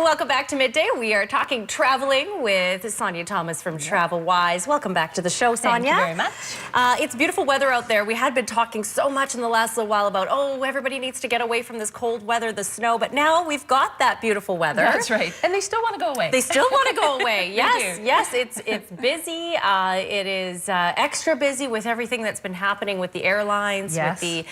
Welcome back to Midday. We are talking traveling with Sonja Thomas from Travelwise. Welcome back to the show, Sonja. Thank you very much. It's beautiful weather out there. We had been talking so much in the last little while about, oh, everybody needs to get away from this cold weather, the snow, but now we've got that beautiful weather. That's right. And they still want to go away. They still want to go away. Yes, yes, it's busy. It is extra busy with everything that's been happening with the airlines, with the,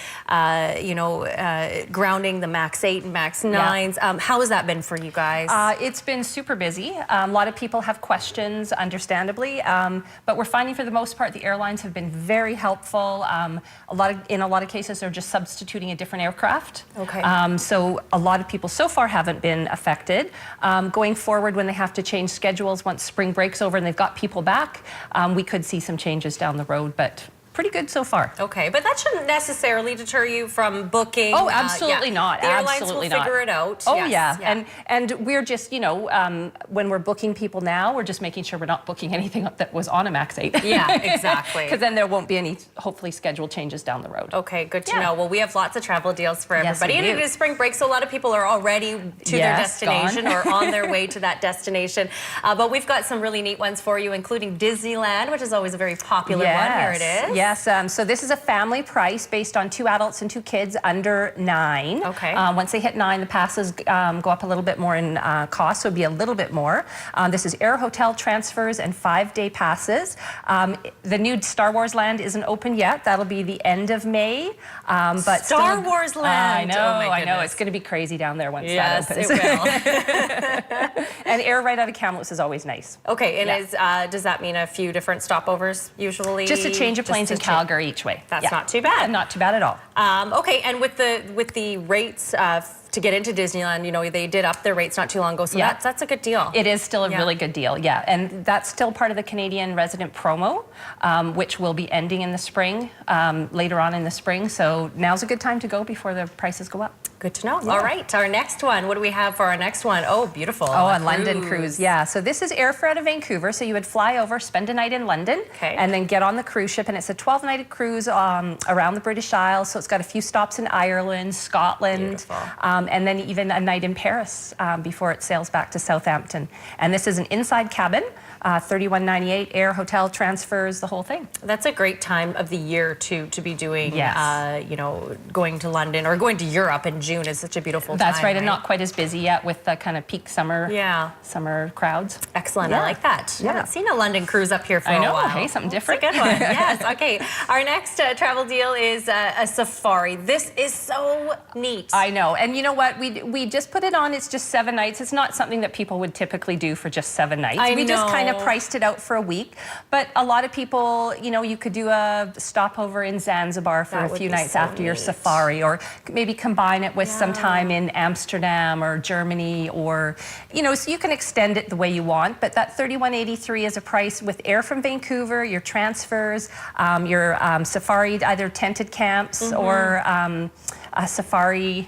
grounding the MAX 8 and MAX 9s. How has that been for you guys? It's been super busy. A lot of people have questions, understandably, but we're finding for the most part the airlines have been very helpful. In a lot of cases, they're just substituting a different aircraft. Okay. So a lot of people so far haven't been affected. Going forward, when they have to change schedules once spring breaks over and they've got people back, we could see some changes down the road, but pretty good so far. Okay, but that shouldn't necessarily deter you from booking. Oh, absolutely not. The airlines will figure it out. Oh, yeah. And we're just, when we're booking people now, we're just making sure we're not booking anything that was on a MAX 8. Yeah, exactly. Because then there won't be any, hopefully, schedule changes down the road. Okay, good to know. Well, we have lots of travel deals for everybody. Yes, and it is spring break, so a lot of people are already to their destination or on their way to that destination. But we've got some really neat ones for you, including Disneyland, which is always a very popular one. Here it is. Yes, so this is a family price based on 2 adults and 2 kids under 9. Okay. Once they hit 9, the passes go up a little bit more in cost, so it'd be a little bit more. This is air hotel transfers and 5-day passes. The new Star Wars Land isn't open yet. That'll be the end of May. But Star Wars Land. I know. It's going to be crazy down there once that opens. It will. And air right out of Kamloops is always nice. Okay, and does that mean a few different stopovers usually? Just a change of planes in Calgary each way. That's not too bad. Not too bad at all. Okay, and with the rates to get into Disneyland, they did up their rates not too long ago, so that's a good deal. It is still a really good deal, and that's still part of the Canadian resident promo, which will be ending in the spring, later on in the spring. So now's a good time to go before the prices go up. Good to know. Yeah. All right, our next one. What do we have for our next one? Oh, beautiful. Oh, a London cruise. Yeah, so this is airfare out of Vancouver. So you would fly over, spend a night in London, and then get on the cruise ship. And it's a 12-night cruise around the British Isles. So it's got a few stops in Ireland, Scotland, and then even a night in Paris before it sails back to Southampton. And this is an inside cabin. $31.98, air, hotel, transfers, the whole thing. That's a great time of the year to be doing, going to London or going to Europe in June is such a beautiful time. That's right, and not quite as busy yet with the kind of peak summer summer crowds. Excellent, I like that. I haven't seen a London cruise up here for a while. Hey, something different. That's a good one, yes. Okay, our next travel deal is a safari. This is so neat. I know, and you know what? We just put it on, it's just 7 nights. It's not something that people would typically do for just 7 nights. We just kind of priced it out for a week, but a lot of people, you could do a stopover in Zanzibar for a few nights after your safari, or maybe combine it with some time in Amsterdam or Germany, or so you can extend it the way you want. But that $31.83 is a price with air from Vancouver, your transfers, your safari, either tented camps or a safari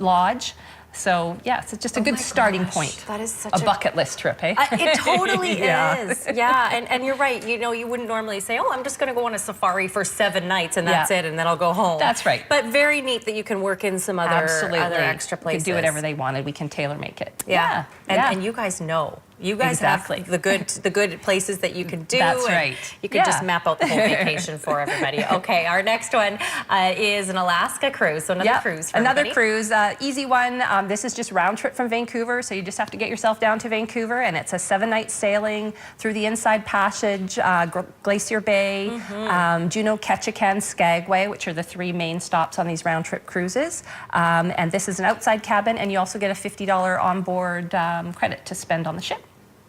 lodge. So, yeah, it's just a good starting point. That is such a bucket list trip, hey? It totally is. Yeah, and you're right. You wouldn't normally say, oh, I'm just going to go on a safari for 7 nights and that's it, and then I'll go home. That's right. But very neat that you can work in some other extra places. You can do whatever they wanted. We can tailor make it. Yeah. And you guys know. You guys have the good places that you can do. That's right. You can just map out the whole vacation for everybody. Okay, our next one is an Alaska cruise. So another cruise for everybody. Cruise, easy one. This is just round trip from Vancouver, so you just have to get yourself down to Vancouver, and it's a 7-night sailing through the Inside Passage, Glacier Bay, Juneau, Ketchikan, Skagway, which are the 3 main stops on these round trip cruises. And this is an outside cabin, and you also get a $50 onboard credit to spend on the ship.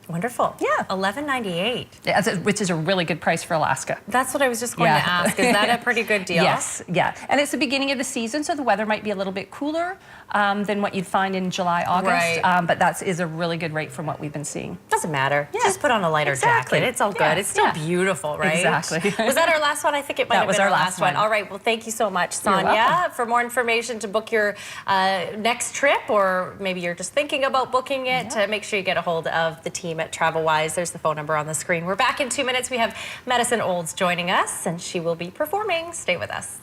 Wonderful. Yeah. $11.98. Which is a really good price for Alaska. That's what I was just going to ask. Is that a pretty good deal? Yes, And it's the beginning of the season, so the weather might be a little bit cooler than what you'd find in July, August. But that is a really good rate from what we've been seeing. Doesn't matter. Just put on a lighter jacket. It's all good. It's still beautiful, right? Exactly. Was that our last one? I think it might have been our last one. All right. Well, thank you so much, Sonja. For more information to book your next trip, or maybe you're just thinking about booking it, make sure you get a hold of the team at Travelwise. There's the phone number on the screen. We're back in 2 minutes. We have Madison Olds joining us, and she will be performing. Stay with us.